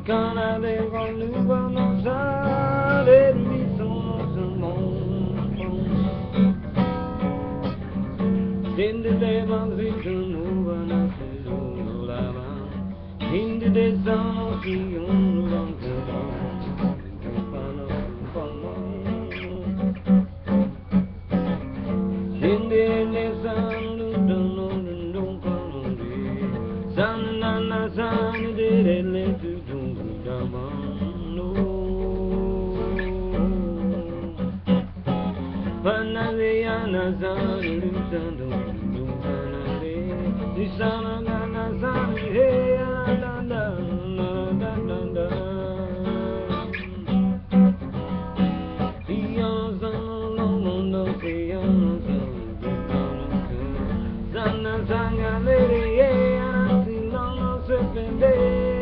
Kana de con lupa no sale di sono Dinde de manzito nuva na solo lava Dinde de sono si un ranco Dinde de sono don't come Sana sana de le Panaliana Zani Lusando Lupanale Nisana Nana Zani Hey Alanda Nanda Iyazano Lono Seyano Zana Zanga Lady Hey Anasi Lono Sepende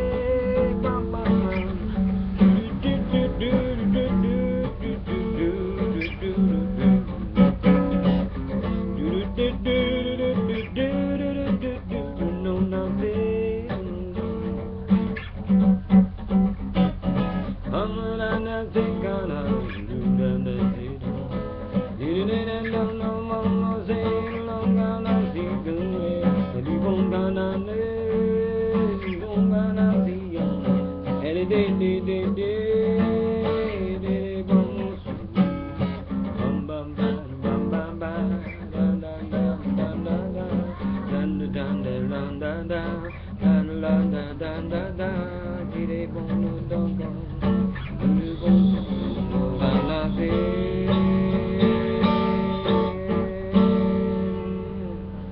da da da da da da da